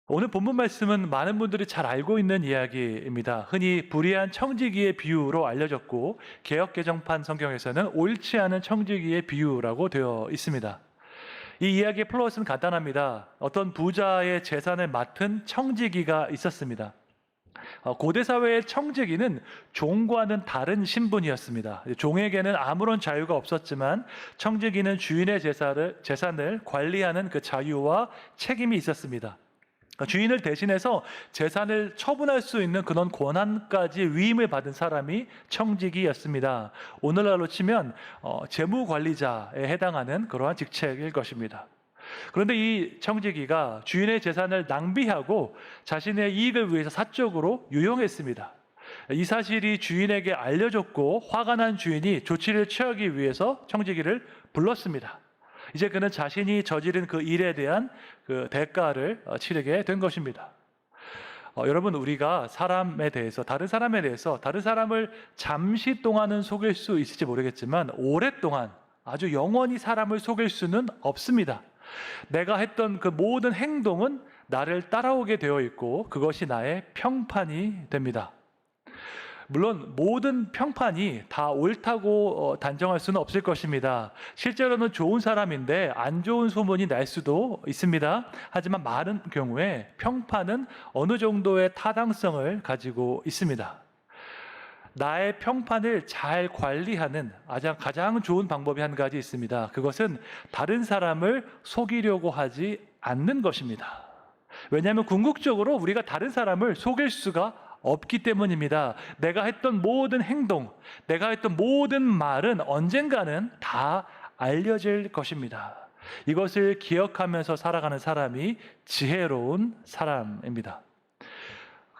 오늘 본문 말씀은 많은 분들이 잘 알고 있는 이야기입니다. 흔히 불의한 청지기의 비유로 알려졌고 개역 개정판 성경에서는 옳지 않은 청지기의 비유라고 되어 있습니다. 이 이야기의 플롯은 간단합니다. 어떤 부자의 재산을 맡은 청지기가 있었습니다. 고대 사회의 청지기는 종과는 다른 신분이었습니다. 종에게는 아무런 자유가 없었지만 청지기는 주인의 재산을 관리하는 그 자유와 책임이 있었습니다. 주인을 대신해서 재산을 처분할 수 있는 그런 권한까지 위임을 받은 사람이 청지기였습니다. 오늘날로 치면 재무관리자에 해당하는 그러한 직책일 것입니다. 그런데 이 청지기가 주인의 재산을 낭비하고 자신의 이익을 위해서 사적으로 유용했습니다. 이 사실이 주인에게 알려졌고 화가 난 주인이 조치를 취하기 위해서 청지기를 불렀습니다. 이제 그는 자신이 저지른 그 일에 대한 그 대가를 치르게 된 것입니다. 여러분, 우리가 다른 사람에 대해서 다른 사람을 잠시 동안은 속일 수 있을지 모르겠지만 오랫동안 아주 영원히 사람을 속일 수는 없습니다. 내가 했던 그 모든 행동은 나를 따라오게 되어 있고 그것이 나의 평판이 됩니다. 물론 모든 평판이 다 옳다고 단정할 수는 없을 것입니다. 실제로는 좋은 사람인데 안 좋은 소문이 날 수도 있습니다. 하지만 많은 경우에 평판은 어느 정도의 타당성을 가지고 있습니다. 나의 평판을 잘 관리하는 가장 좋은 방법이 한 가지 있습니다. 그것은 다른 사람을 속이려고 하지 않는 것입니다. 왜냐하면 궁극적으로 우리가 다른 사람을 속일 수가 없기 때문입니다. 내가 했던 모든 행동, 내가 했던 모든 말은 언젠가는 다 알려질 것입니다. 이것을 기억하면서 살아가는 사람이 지혜로운 사람입니다.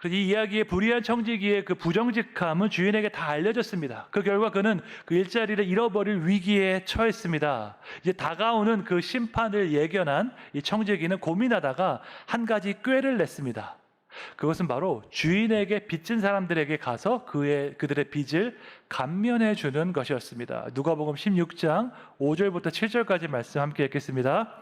이 이야기의 불의한 청지기의 그 부정직함은 주인에게 다 알려졌습니다. 그 결과 그는 그 일자리를 잃어버릴 위기에 처했습니다. 이제 다가오는 그 심판을 예견한 이 청지기는 고민하다가 한 가지 꾀를 냈습니다. 그것은 바로 주인에게 빚진 사람들에게 가서 그들의 빚을 감면해 주는 것이었습니다. 누가복음 16장 5절부터 7절까지 말씀 함께 읽겠습니다.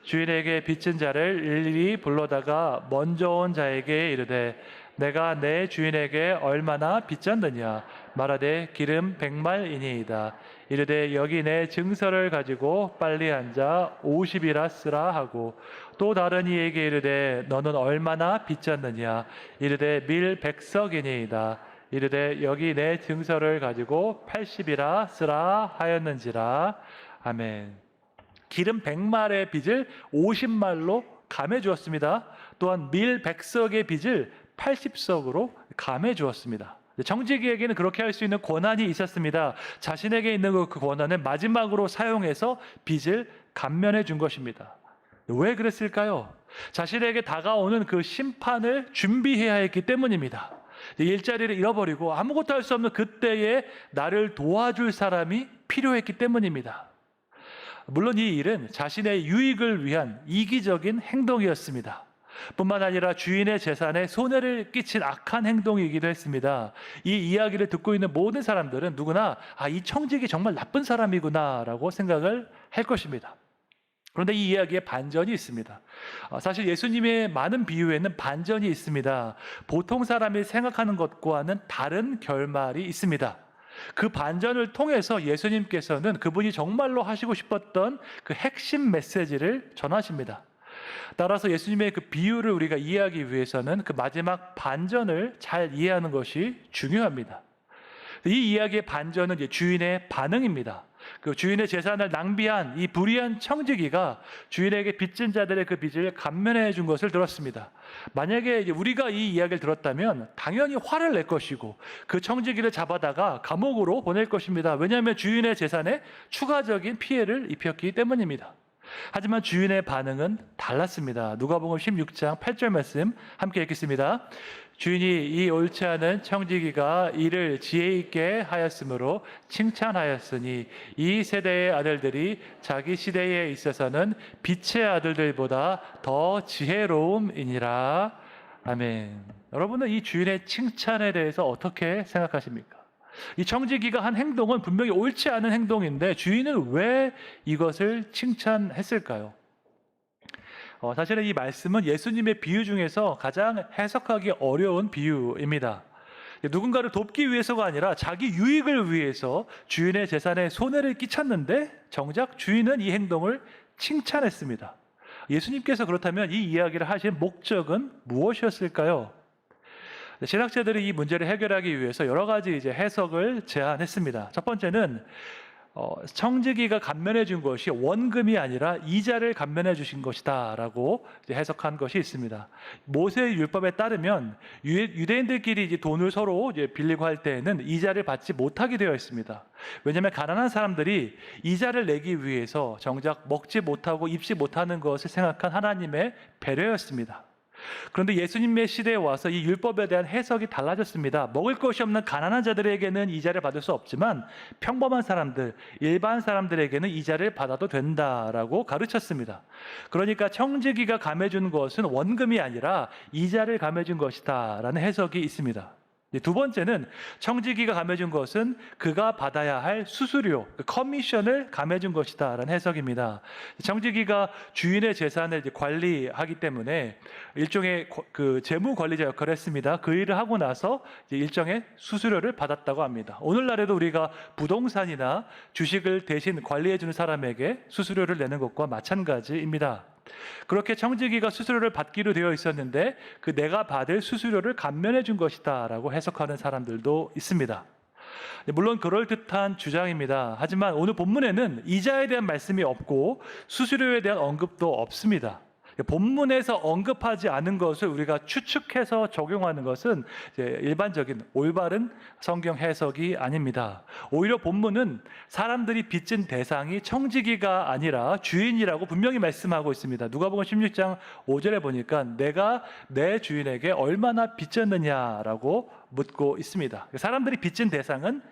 주인에게 빚진 자를 일일이 불러다가 먼저 온 자에게 이르되 내가 내 주인에게 얼마나 빚졌느냐 말하되 기름 100말이니이다. 이르되 여기 내 증서를 가지고 빨리 앉아 50이라 쓰라 하고 또 다른 이에게 이르되 너는 얼마나 빚졌느냐 이르되 밀 100석이니이다. 이르되 여기 내 증서를 가지고 80이라 쓰라 하였는지라. 아멘. 기름 100말의 빚을 50말로 감해 주었습니다. 또한 밀 100석의 빚을 80석으로 감해 주었습니다. 청지기에게는 그렇게 할 수 있는 권한이 있었습니다. 자신에게 있는 그 권한을 마지막으로 사용해서 빚을 감면해 준 것입니다. 왜 그랬을까요? 자신에게 다가오는 그 심판을 준비해야 했기 때문입니다. 일자리를 잃어버리고 아무것도 할 수 없는 그때에 나를 도와줄 사람이 필요했기 때문입니다. 물론 이 일은 자신의 유익을 위한 이기적인 행동이었습니다. 뿐만 아니라 주인의 재산에 손해를 끼친 악한 행동이기도 했습니다. 이 이야기를 듣고 있는 모든 사람들은 누구나 이 청지기 정말 나쁜 사람이구나 라고 생각을 할 것입니다. 그런데 이 이야기에 반전이 있습니다. 사실 예수님의 많은 비유에는 반전이 있습니다. 보통 사람이 생각하는 것과는 다른 결말이 있습니다. 그 반전을 통해서 예수님께서는 그분이 정말로 하시고 싶었던 그 핵심 메시지를 전하십니다. 따라서 예수님의 그 비유를 우리가 이해하기 위해서는 그 마지막 반전을 잘 이해하는 것이 중요합니다. 이 이야기의 반전은 이제 주인의 반응입니다. 그 주인의 재산을 낭비한 이 불의한 청지기가 주인에게 빚진 자들의 그 빚을 감면해 준 것을 들었습니다. 만약에 이제 우리가 이 이야기를 들었다면 당연히 화를 낼 것이고 그 청지기를 잡아다가 감옥으로 보낼 것입니다. 왜냐하면 주인의 재산에 추가적인 피해를 입혔기 때문입니다. 하지만 주인의 반응은 달랐습니다. 누가복음 16장 8절 말씀 함께 읽겠습니다. 주인이 이 옳지 않은 청지기가 이를 지혜 있게 하였으므로 칭찬하였으니 이 세대의 아들들이 자기 시대에 있어서는 빛의 아들들보다 더 지혜로움이니라. 아멘. 여러분은 이 주인의 칭찬에 대해서 어떻게 생각하십니까? 이 청지기가 한 행동은 분명히 옳지 않은 행동인데 주인은 왜 이것을 칭찬했을까요? 사실은 이 말씀은 예수님의 비유 중에서 가장 해석하기 어려운 비유입니다. 누군가를 돕기 위해서가 아니라 자기 유익을 위해서 주인의 재산에 손해를 끼쳤는데 정작 주인은 이 행동을 칭찬했습니다. 예수님께서 그렇다면 이 이야기를 하신 목적은 무엇이었을까요? 신학자들이 이 문제를 해결하기 위해서 여러 가지 해석을 제안했습니다. 첫 번째는 청지기가 감면해 준 것이 원금이 아니라 이자를 감면해 주신 것이다라고 해석한 것이 있습니다. 모세의 율법에 따르면 유대인들끼리 돈을 서로 빌리고 할 때에는 이자를 받지 못하게 되어 있습니다. 왜냐하면 가난한 사람들이 이자를 내기 위해서 정작 먹지 못하고 입지 못하는 것을 생각한 하나님의 배려였습니다. 그런데 예수님의 시대에 와서 이 율법에 대한 해석이 달라졌습니다. 먹을 것이 없는 가난한 자들에게는 이자를 받을 수 없지만 평범한 사람들, 일반 사람들에게는 이자를 받아도 된다라고 가르쳤습니다. 그러니까 청지기가 감해준 것은 원금이 아니라 이자를 감해준 것이다 라는 해석이 있습니다. 두 번째는 청지기가 감해준 것은 그가 받아야 할 수수료, 커미션을 감해준 것이다 라는 해석입니다. 청지기가 주인의 재산을 관리하기 때문에 일종의 재무 관리자 역할을 했습니다. 그 일을 하고 나서 일정의 수수료를 받았다고 합니다. 오늘날에도 우리가 부동산이나 주식을 대신 관리해주는 사람에게 수수료를 내는 것과 마찬가지입니다. 그렇게 청지기가 수수료를 받기로 되어 있었는데 내가 받을 수수료를 감면해 준 것이다 라고 해석하는 사람들도 있습니다. 물론 그럴듯한 주장입니다. 하지만 오늘 본문에는 이자에 대한 말씀이 없고 수수료에 대한 언급도 없습니다. 본문에서 언급하지 않은 것을 우리가 추측해서 적용하는 것은 일반적인 올바른 성경 해석이 아닙니다. 오히려 본문은 사람들이 빚진 대상이 청지기가 아니라 주인이라고 분명히 말씀하고 있습니다. 누가복음 16장 5절에 보니까 내가 내 주인에게 얼마나 빚졌느냐라고 묻고 있습니다. 사람들이 빚진 대상은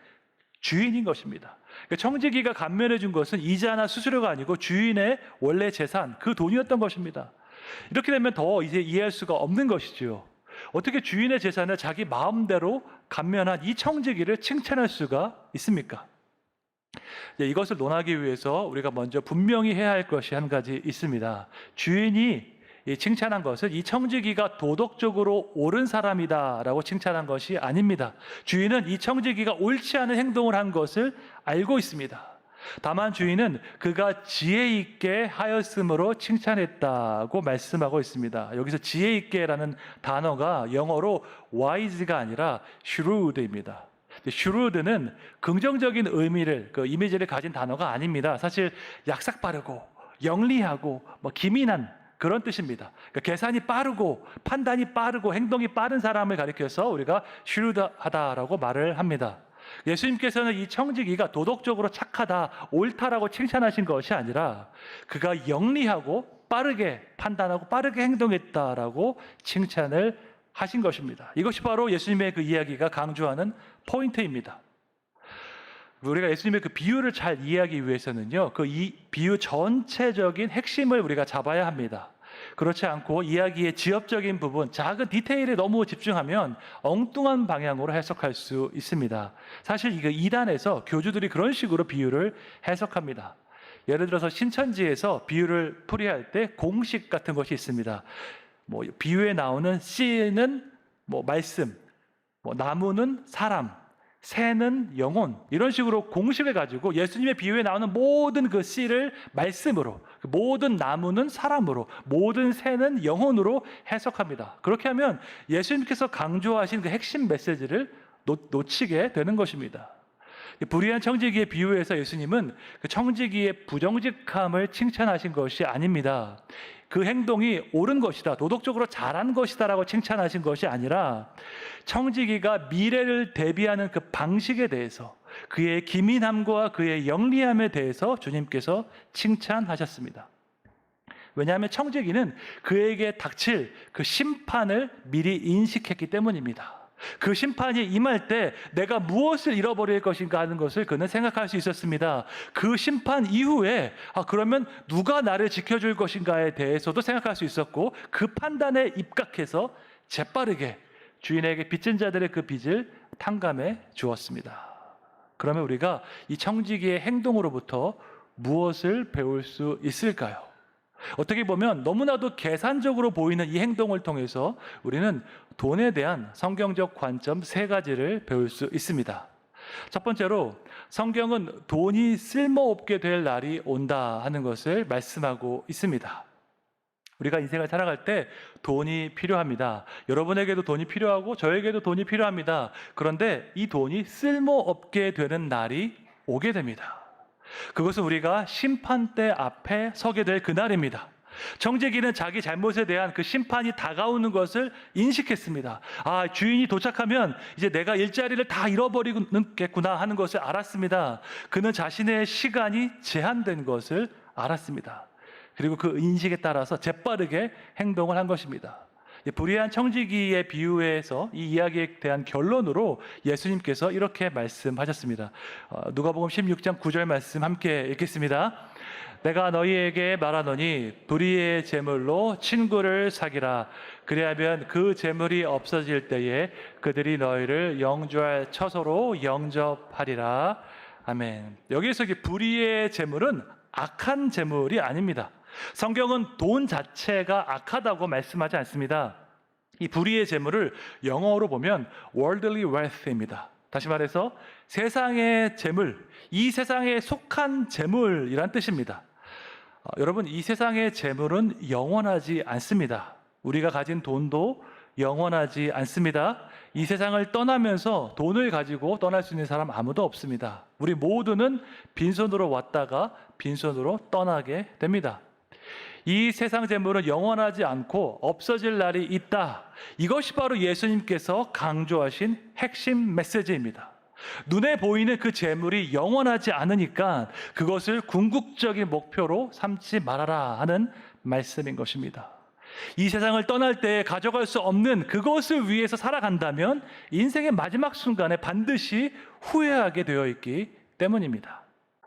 주인인 것입니다. 청지기가 감면해 준 것은 이자나 수수료가 아니고 주인의 원래 재산, 그 돈이었던 것입니다. 이렇게 되면 더 이제 이해할 수가 없는 것이지요. 어떻게 주인의 재산을 자기 마음대로 감면한 이 청지기를 칭찬할 수가 있습니까? 이것을 논하기 위해서 우리가 먼저 분명히 해야 할 것이 한 가지 있습니다. 주인이 칭찬한 것은 이 청지기가 도덕적으로 옳은 사람이다라고 칭찬한 것이 아닙니다. 주인은 이 청지기가 옳지 않은 행동을 한 것을 알고 있습니다. 다만 주인은 그가 지혜 있게 하였으므로 칭찬했다고 말씀하고 있습니다. 여기서 지혜 있게라는 단어가 영어로 wise가 아니라 shrewd입니다. shrewd는 긍정적인 의미를, 이미지를 가진 단어가 아닙니다. 사실 약삭 빠르고 영리하고 기민한 그런 뜻입니다. 그러니까 계산이 빠르고 판단이 빠르고 행동이 빠른 사람을 가리켜서 우리가 shrewd하다라고 말을 합니다. 예수님께서는 이 청지기가 도덕적으로 착하다, 옳다라고 칭찬하신 것이 아니라 그가 영리하고 빠르게 판단하고 빠르게 행동했다라고 칭찬을 하신 것입니다. 이것이 바로 예수님의 그 이야기가 강조하는 포인트입니다. 우리가 예수님의 그 비유를 잘 이해하기 위해서는요, 이 비유 전체적인 핵심을 우리가 잡아야 합니다. 그렇지 않고 이야기의 지엽적인 부분, 작은 디테일에 너무 집중하면 엉뚱한 방향으로 해석할 수 있습니다. 사실 이거 이단에서 교주들이 그런 식으로 비유를 해석합니다. 예를 들어서 신천지에서 비유를 풀이할 때 공식 같은 것이 있습니다. 비유에 나오는 씨는 말씀, 나무는 사람, 새는 영혼, 이런 식으로 공식을 가지고 예수님의 비유에 나오는 모든 그 씨를 말씀으로, 모든 나무는 사람으로, 모든 새는 영혼으로 해석합니다. 그렇게 하면 예수님께서 강조하신 그 핵심 메시지를 놓치게 되는 것입니다. 불의한 청지기의 비유에서 예수님은 그 청지기의 부정직함을 칭찬하신 것이 아닙니다. 그 행동이 옳은 것이다, 도덕적으로 잘한 것이다 라고 칭찬하신 것이 아니라 청지기가 미래를 대비하는 그 방식에 대해서, 그의 기민함과 그의 영리함에 대해서 주님께서 칭찬하셨습니다. 왜냐하면 청지기는 그에게 닥칠 그 심판을 미리 인식했기 때문입니다. 그 심판이 임할 때 내가 무엇을 잃어버릴 것인가 하는 것을 그는 생각할 수 있었습니다. 그 심판 이후에 그러면 누가 나를 지켜줄 것인가에 대해서도 생각할 수 있었고, 그 판단에 입각해서 재빠르게 주인에게 빚진 자들의 그 빚을 탕감해 주었습니다. 그러면 우리가 이 청지기의 행동으로부터 무엇을 배울 수 있을까요? 어떻게 보면 너무나도 계산적으로 보이는 이 행동을 통해서 우리는 돈에 대한 성경적 관점 세 가지를 배울 수 있습니다. 첫 번째로 성경은 돈이 쓸모없게 될 날이 온다 하는 것을 말씀하고 있습니다. 우리가 인생을 살아갈 때 돈이 필요합니다. 여러분에게도 돈이 필요하고 저에게도 돈이 필요합니다. 그런데 이 돈이 쓸모없게 되는 날이 오게 됩니다. 그것은 우리가 심판대 앞에 서게 될 그날입니다. 청지기는 자기 잘못에 대한 그 심판이 다가오는 것을 인식했습니다. 아, 주인이 도착하면 이제 내가 일자리를 다 잃어버리겠구나 하는 것을 알았습니다. 그는 자신의 시간이 제한된 것을 알았습니다. 그리고 그 인식에 따라서 재빠르게 행동을 한 것입니다. 불의한 청지기의 비유에서 이 이야기에 대한 결론으로 예수님께서 이렇게 말씀하셨습니다. 누가복음 16장 9절 말씀 함께 읽겠습니다. 내가 너희에게 말하노니 불의의 재물로 친구를 사귀라. 그리하면 그 재물이 없어질 때에 그들이 너희를 영주할 처소로 영접하리라. 아멘. 여기에서 불의의 재물은 악한 재물이 아닙니다. 성경은 돈 자체가 악하다고 말씀하지 않습니다. 이 불의의 재물을 영어로 보면 worldly wealth입니다. 다시 말해서 세상의 재물, 이 세상에 속한 재물이란 뜻입니다. 여러분, 이 세상의 재물은 영원하지 않습니다. 우리가 가진 돈도 영원하지 않습니다. 이 세상을 떠나면서 돈을 가지고 떠날 수 있는 사람 아무도 없습니다. 우리 모두는 빈손으로 왔다가 빈손으로 떠나게 됩니다. 이 세상 재물은 영원하지 않고 없어질 날이 있다. 이것이 바로 예수님께서 강조하신 핵심 메시지입니다. 눈에 보이는 그 재물이 영원하지 않으니까 그것을 궁극적인 목표로 삼지 말아라 하는 말씀인 것입니다. 이 세상을 떠날 때 가져갈 수 없는 그것을 위해서 살아간다면 인생의 마지막 순간에 반드시 후회하게 되어 있기 때문입니다.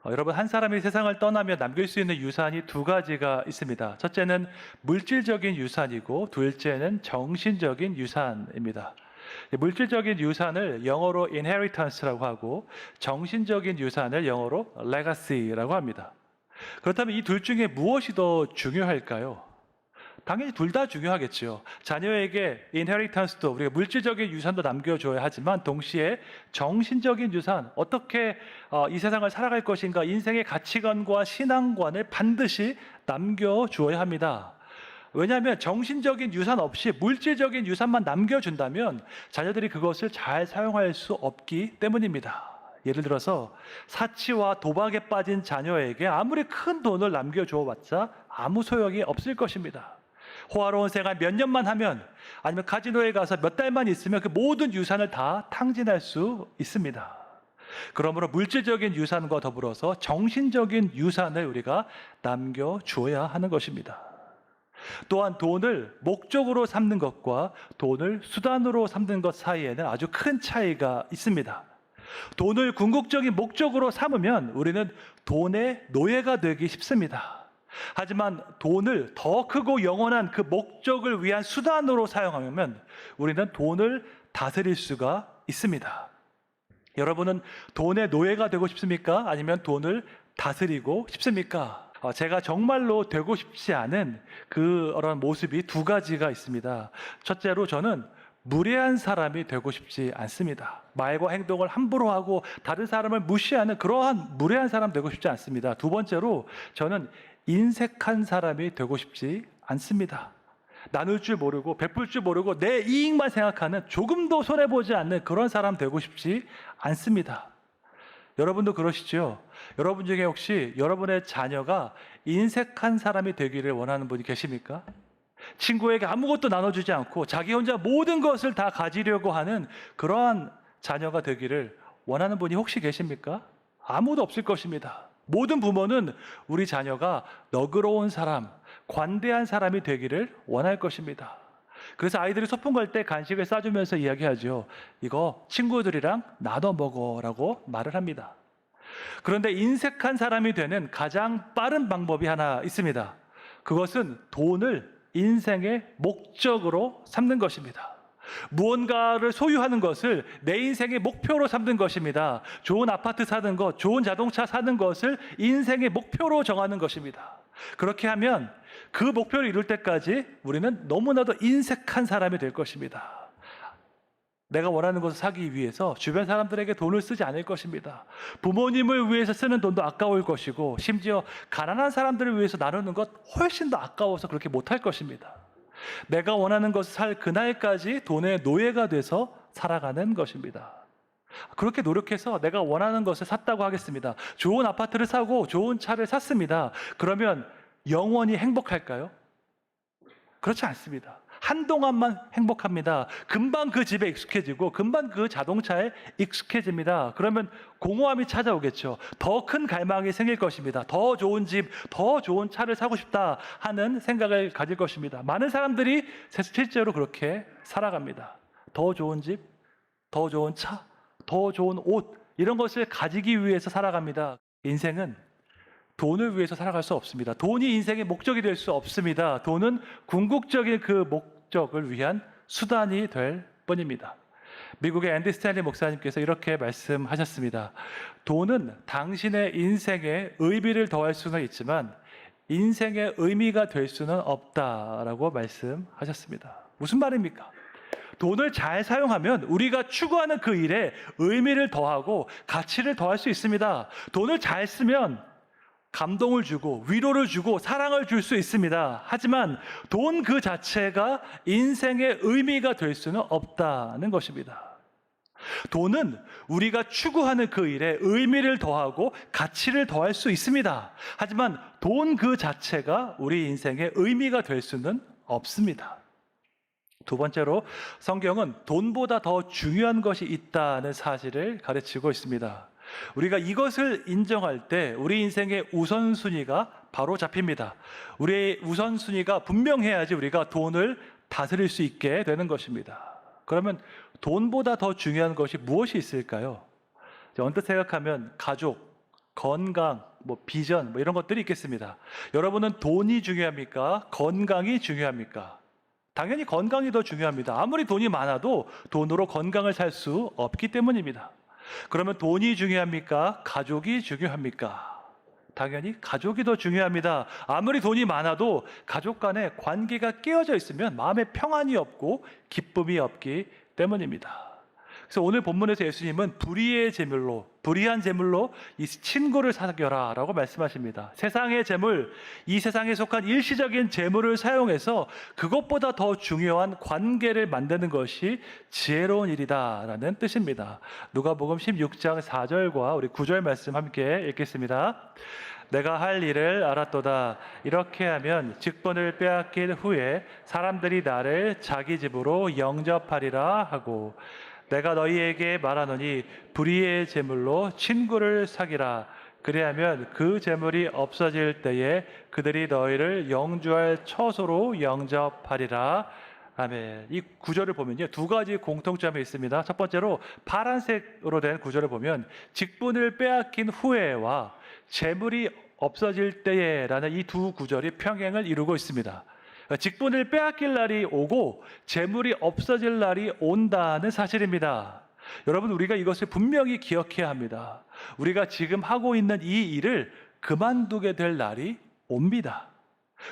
여러분, 한 사람이 세상을 떠나며 남길 수 있는 유산이 두 가지가 있습니다. 첫째는 물질적인 유산이고 둘째는 정신적인 유산입니다. 물질적인 유산을 영어로 inheritance라고 하고 정신적인 유산을 영어로 legacy라고 합니다. 그렇다면 이 둘 중에 무엇이 더 중요할까요? 당연히 둘 다 중요하겠죠. 자녀에게 inheritance도 우리가 물질적인 유산도 남겨줘야 하지만 동시에 정신적인 유산, 어떻게 이 세상을 살아갈 것인가, 인생의 가치관과 신앙관을 반드시 남겨주어야 합니다. 왜냐하면 정신적인 유산 없이 물질적인 유산만 남겨준다면 자녀들이 그것을 잘 사용할 수 없기 때문입니다. 예를 들어서 사치와 도박에 빠진 자녀에게 아무리 큰 돈을 남겨주어봤자 아무 소용이 없을 것입니다. 호화로운 생활 몇 년만 하면, 아니면 카지노에 가서 몇 달만 있으면 그 모든 유산을 다 탕진할 수 있습니다. 그러므로 물질적인 유산과 더불어서 정신적인 유산을 우리가 남겨주어야 하는 것입니다. 또한 돈을 목적으로 삼는 것과 돈을 수단으로 삼는 것 사이에는 아주 큰 차이가 있습니다. 돈을 궁극적인 목적으로 삼으면 우리는 돈의 노예가 되기 쉽습니다. 하지만 돈을 더 크고 영원한 그 목적을 위한 수단으로 사용하면 우리는 돈을 다스릴 수가 있습니다. 여러분은 돈의 노예가 되고 싶습니까? 아니면 돈을 다스리고 싶습니까? 제가 정말로 되고 싶지 않은 그런 모습이 두 가지가 있습니다. 첫째로 저는 무례한 사람이 되고 싶지 않습니다. 말과 행동을 함부로 하고 다른 사람을 무시하는 그러한 무례한 사람 되고 싶지 않습니다. 두 번째로 저는 인색한 사람이 되고 싶지 않습니다. 나눌 줄 모르고 베풀 줄 모르고 내 이익만 생각하는, 조금도 손해보지 않는 그런 사람 되고 싶지 않습니다. 여러분도 그러시죠? 여러분 중에 혹시 여러분의 자녀가 인색한 사람이 되기를 원하는 분이 계십니까? 친구에게 아무것도 나눠주지 않고 자기 혼자 모든 것을 다 가지려고 하는 그러한 자녀가 되기를 원하는 분이 혹시 계십니까? 아무도 없을 것입니다. 모든 부모는 우리 자녀가 너그러운 사람, 관대한 사람이 되기를 원할 것입니다. 그래서 아이들이 소풍 갈 때 간식을 싸주면서 이야기하죠. 이거 친구들이랑 나눠 먹어라고 말을 합니다. 그런데 인색한 사람이 되는 가장 빠른 방법이 하나 있습니다. 그것은 돈을 인생의 목적으로 삼는 것입니다. 무언가를 소유하는 것을 내 인생의 목표로 삼는 것입니다. 좋은 아파트 사는 것, 좋은 자동차 사는 것을 인생의 목표로 정하는 것입니다. 그렇게 하면 그 목표를 이룰 때까지 우리는 너무나도 인색한 사람이 될 것입니다. 내가 원하는 것을 사기 위해서 주변 사람들에게 돈을 쓰지 않을 것입니다. 부모님을 위해서 쓰는 돈도 아까울 것이고, 심지어 가난한 사람들을 위해서 나누는 것 훨씬 더 아까워서 그렇게 못할 것입니다. 내가 원하는 것을 살 그날까지 돈의 노예가 돼서 살아가는 것입니다. 그렇게 노력해서 내가 원하는 것을 샀다고 하겠습니다. 좋은 아파트를 사고 좋은 차를 샀습니다. 그러면 영원히 행복할까요? 그렇지 않습니다. 한동안만 행복합니다. 금방 그 집에 익숙해지고 금방 그 자동차에 익숙해집니다. 그러면 공허함이 찾아오겠죠. 더 큰 갈망이 생길 것입니다. 더 좋은 집, 더 좋은 차를 사고 싶다 하는 생각을 가질 것입니다. 많은 사람들이 실제로 그렇게 살아갑니다. 더 좋은 집, 더 좋은 차, 더 좋은 옷, 이런 것을 가지기 위해서 살아갑니다. 인생은 돈을 위해서 살아갈 수 없습니다. 돈이 인생의 목적이 될 수 없습니다. 돈은 궁극적인 그 목적을 위한 수단이 될 뿐입니다. 미국의 앤디 스탠리 목사님께서 이렇게 말씀하셨습니다. 돈은 당신의 인생에 의미를 더할 수는 있지만 인생의 의미가 될 수는 없다라고 말씀하셨습니다. 무슨 말입니까? 돈을 잘 사용하면 우리가 추구하는 그 일에 의미를 더하고 가치를 더할 수 있습니다. 돈을 잘 쓰면 감동을 주고 위로를 주고 사랑을 줄 수 있습니다. 하지만 돈 그 자체가 인생의 의미가 될 수는 없다는 것입니다. 돈은 우리가 추구하는 그 일에 의미를 더하고 가치를 더할 수 있습니다. 하지만 돈 그 자체가 우리 인생의 의미가 될 수는 없습니다. 두 번째로 성경은 돈보다 더 중요한 것이 있다는 사실을 가르치고 있습니다. 우리가 이것을 인정할 때 우리 인생의 우선순위가 바로 잡힙니다. 우리의 우선순위가 분명해야지 우리가 돈을 다스릴 수 있게 되는 것입니다. 그러면 돈보다 더 중요한 것이 무엇이 있을까요? 언뜻 생각하면 가족, 건강, 비전 이런 것들이 있겠습니다. 여러분은 돈이 중요합니까? 건강이 중요합니까? 당연히 건강이 더 중요합니다. 아무리 돈이 많아도 돈으로 건강을 살 수 없기 때문입니다. 그러면 돈이 중요합니까? 가족이 중요합니까? 당연히 가족이 더 중요합니다. 아무리 돈이 많아도 가족 간의 관계가 깨어져 있으면 마음에 평안이 없고 기쁨이 없기 때문입니다. 그래서 오늘 본문에서 예수님은 불의한 재물로 이 친구를 사귀어라 라고 말씀하십니다. 세상의 재물, 이 세상에 속한 일시적인 재물을 사용해서 그것보다 더 중요한 관계를 만드는 것이 지혜로운 일이다 라는 뜻입니다. 누가복음 16장 4절과 우리 9절 말씀 함께 읽겠습니다. 내가 할 일을 알았도다. 이렇게 하면 직분을 빼앗긴 후에 사람들이 나를 자기 집으로 영접하리라 하고, 내가 너희에게 말하노니 불의의 재물로 친구를 사귀라. 그리하면 그 재물이 없어질 때에 그들이 너희를 영주할 처소로 영접하리라. 아멘. 이 구절을 보면요, 두 가지 공통점이 있습니다. 첫 번째로 파란색으로 된 구절을 보면 직분을 빼앗긴 후에와 재물이 없어질 때에라는 이 두 구절이 평행을 이루고 있습니다. 직분을 빼앗길 날이 오고 재물이 없어질 날이 온다는 사실입니다. 여러분, 우리가 이것을 분명히 기억해야 합니다. 우리가 지금 하고 있는 이 일을 그만두게 될 날이 옵니다.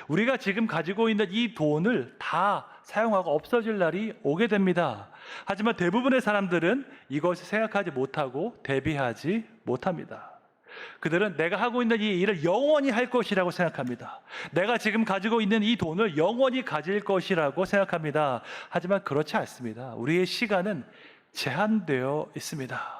우리가 지금 가지고 있는 이 돈을 다 사용하고 없어질 날이 오게 됩니다. 하지만 대부분의 사람들은 이것을 생각하지 못하고 대비하지 못합니다. 그들은 내가 하고 있는 이 일을 영원히 할 것이라고 생각합니다. 내가 지금 가지고 있는 이 돈을 영원히 가질 것이라고 생각합니다. 하지만 그렇지 않습니다. 우리의 시간은 제한되어 있습니다.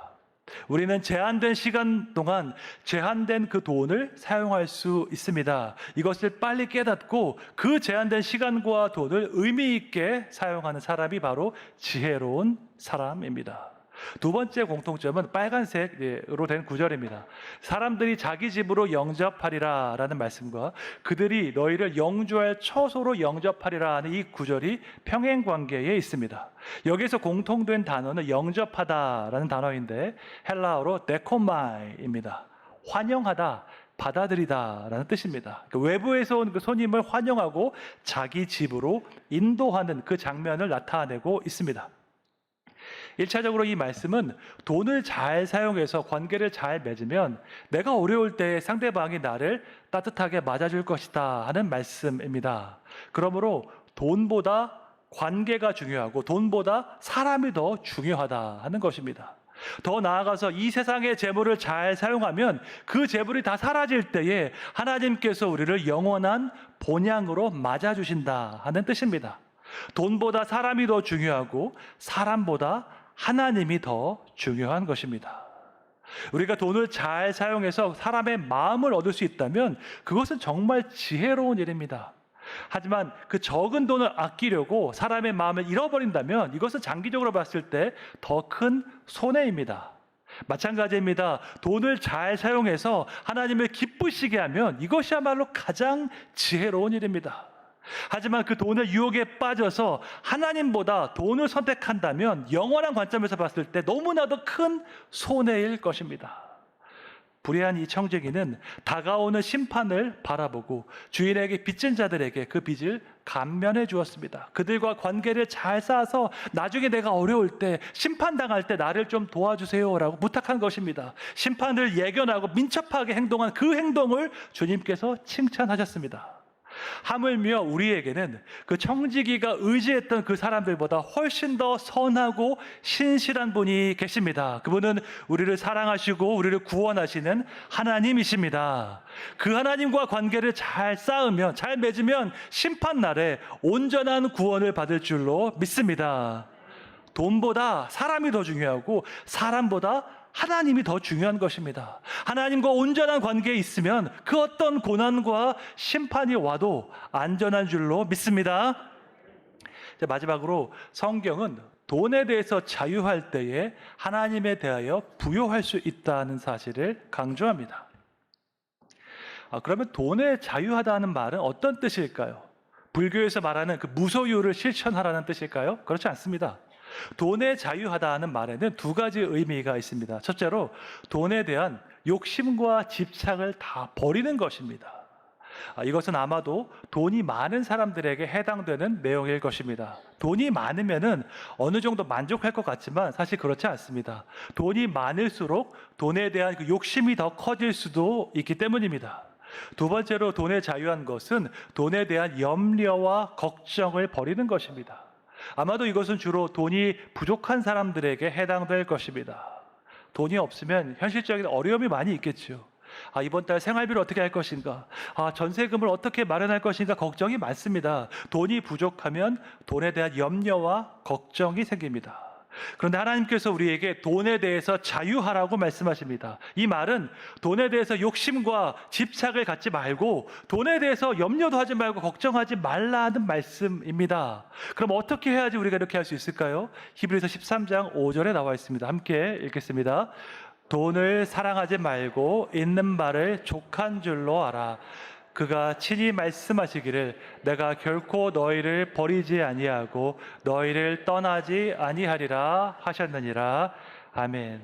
우리는 제한된 시간 동안 제한된 그 돈을 사용할 수 있습니다. 이것을 빨리 깨닫고 그 제한된 시간과 돈을 의미 있게 사용하는 사람이 바로 지혜로운 사람입니다. 두 번째 공통점은 빨간색으로 된 구절입니다. 사람들이 자기 집으로 영접하리라 라는 말씀과 그들이 너희를 영주할 처소로 영접하리라 하는 이 구절이 평행관계에 있습니다. 여기서 공통된 단어는 영접하다 라는 단어인데 헬라어로 데코마이입니다. 환영하다, 받아들이다 라는 뜻입니다. 외부에서 온 그 손님을 환영하고 자기 집으로 인도하는 그 장면을 나타내고 있습니다. 1차적으로 이 말씀은 돈을 잘 사용해서 관계를 잘 맺으면 내가 어려울 때 상대방이 나를 따뜻하게 맞아줄 것이다 하는 말씀입니다. 그러므로 돈보다 관계가 중요하고 돈보다 사람이 더 중요하다 하는 것입니다. 더 나아가서 이 세상의 재물을 잘 사용하면 그 재물이 다 사라질 때에 하나님께서 우리를 영원한 본향으로 맞아주신다 하는 뜻입니다. 돈보다 사람이 더 중요하고 사람보다 하나님이 더 중요한 것입니다. 우리가 돈을 잘 사용해서 사람의 마음을 얻을 수 있다면 그것은 정말 지혜로운 일입니다. 하지만 그 적은 돈을 아끼려고 사람의 마음을 잃어버린다면 이것은 장기적으로 봤을 때 더 큰 손해입니다. 마찬가지입니다. 돈을 잘 사용해서 하나님을 기쁘시게 하면 이것이야말로 가장 지혜로운 일입니다. 하지만 그 돈의 유혹에 빠져서 하나님보다 돈을 선택한다면 영원한 관점에서 봤을 때 너무나도 큰 손해일 것입니다. 불의한 이 청지기는 다가오는 심판을 바라보고 주인에게 빚진 자들에게 그 빚을 감면해 주었습니다. 그들과 관계를 잘 쌓아서 나중에 내가 어려울 때 심판당할 때 나를 좀 도와주세요라고 부탁한 것입니다. 심판을 예견하고 민첩하게 행동한 그 행동을 주님께서 칭찬하셨습니다. 하물며 우리에게는 그 청지기가 의지했던 그 사람들보다 훨씬 더 선하고 신실한 분이 계십니다. 그분은 우리를 사랑하시고 우리를 구원하시는 하나님이십니다. 그 하나님과 관계를 잘 쌓으면, 잘 맺으면 심판날에 온전한 구원을 받을 줄로 믿습니다. 돈보다 사람이 더 중요하고 사람보다 하나님이 더 중요한 것입니다. 하나님과 온전한 관계에 있으면 그 어떤 고난과 심판이 와도 안전한 줄로 믿습니다. 마지막으로 성경은 돈에 대해서 자유할 때에 하나님에 대하여 부요할 수 있다는 사실을 강조합니다. 그러면 돈에 자유하다는 말은 어떤 뜻일까요? 불교에서 말하는 그 무소유를 실천하라는 뜻일까요? 그렇지 않습니다. 돈에 자유하다는 말에는 두 가지 의미가 있습니다. 첫째로 돈에 대한 욕심과 집착을 다 버리는 것입니다. 이것은 아마도 돈이 많은 사람들에게 해당되는 내용일 것입니다. 돈이 많으면은 어느 정도 만족할 것 같지만 사실 그렇지 않습니다. 돈이 많을수록 돈에 대한 그 욕심이 더 커질 수도 있기 때문입니다. 두 번째로 돈에 자유한 것은 돈에 대한 염려와 걱정을 버리는 것입니다. 아마도 이것은 주로 돈이 부족한 사람들에게 해당될 것입니다. 돈이 없으면 현실적인 어려움이 많이 있겠죠. 이번 달 생활비를 어떻게 할 것인가? 전세금을 어떻게 마련할 것인가? 걱정이 많습니다. 돈이 부족하면 돈에 대한 염려와 걱정이 생깁니다. 그런데 하나님께서 우리에게 돈에 대해서 자유하라고 말씀하십니다. 이 말은 돈에 대해서 욕심과 집착을 갖지 말고 돈에 대해서 염려도 하지 말고 걱정하지 말라는 말씀입니다. 그럼 어떻게 해야지 우리가 이렇게 할 수 있을까요? 히브리서 13장 5절에 나와 있습니다. 함께 읽겠습니다. 돈을 사랑하지 말고 있는 바를 족한 줄로 알아. 그가 친히 말씀하시기를 내가 결코 너희를 버리지 아니하고 너희를 떠나지 아니하리라 하셨느니라. 아멘.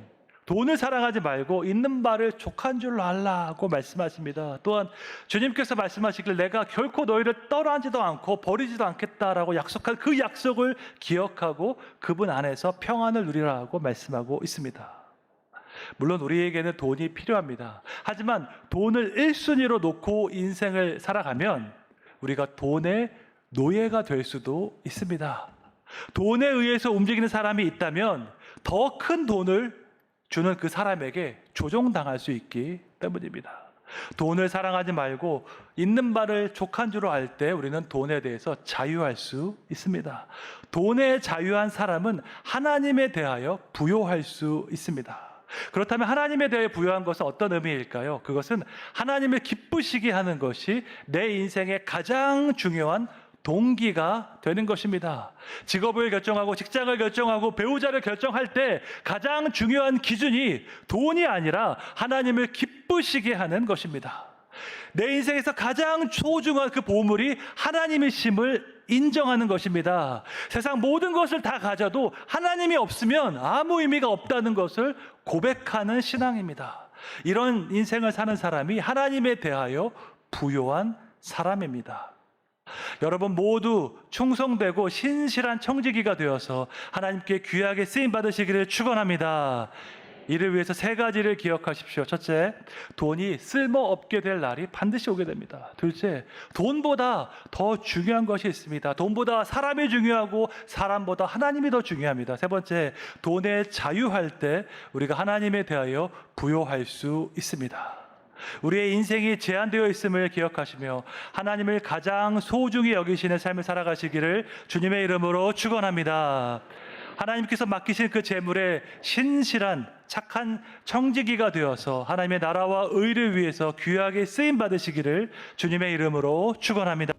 돈을 사랑하지 말고 있는 바를 족한 줄로 알라고 말씀하십니다. 또한 주님께서 말씀하시기를 내가 결코 너희를 떠나지도 않고 버리지도 않겠다라고 약속한 그 약속을 기억하고 그분 안에서 평안을 누리라고 말씀하고 있습니다. 물론 우리에게는 돈이 필요합니다. 하지만 돈을 1순위로 놓고 인생을 살아가면 우리가 돈의 노예가 될 수도 있습니다. 돈에 의해서 움직이는 사람이 있다면 더 큰 돈을 주는 그 사람에게 조종당할 수 있기 때문입니다. 돈을 사랑하지 말고 있는 바를 족한 줄로 알 때 우리는 돈에 대해서 자유할 수 있습니다. 돈에 자유한 사람은 하나님에 대하여 부요할 수 있습니다. 그렇다면 하나님에 대해 부여한 것은 어떤 의미일까요? 그것은 하나님을 기쁘시게 하는 것이 내 인생의 가장 중요한 동기가 되는 것입니다. 직업을 결정하고 직장을 결정하고 배우자를 결정할 때 가장 중요한 기준이 돈이 아니라 하나님을 기쁘시게 하는 것입니다. 내 인생에서 가장 소중한 그 보물이 하나님이심을 인정하는 것입니다. 세상 모든 것을 다 가져도 하나님이 없으면 아무 의미가 없다는 것을 고백하는 신앙입니다. 이런 인생을 사는 사람이 하나님에 대하여 부요한 사람입니다. 여러분 모두 충성되고 신실한 청지기가 되어서 하나님께 귀하게 쓰임 받으시기를 축원합니다. 이를 위해서 세 가지를 기억하십시오. 첫째, 돈이 쓸모없게 될 날이 반드시 오게 됩니다. 둘째, 돈보다 더 중요한 것이 있습니다. 돈보다 사람이 중요하고 사람보다 하나님이 더 중요합니다. 세 번째, 돈에 자유할 때 우리가 하나님에 대하여 부요할 수 있습니다. 우리의 인생이 제한되어 있음을 기억하시며 하나님을 가장 소중히 여기시는 삶을 살아가시기를 주님의 이름으로 축원합니다. 하나님께서 맡기신 그 재물에 신실한 착한 청지기가 되어서 하나님의 나라와 의를 위해서 귀하게 쓰임 받으시기를 주님의 이름으로 축원합니다.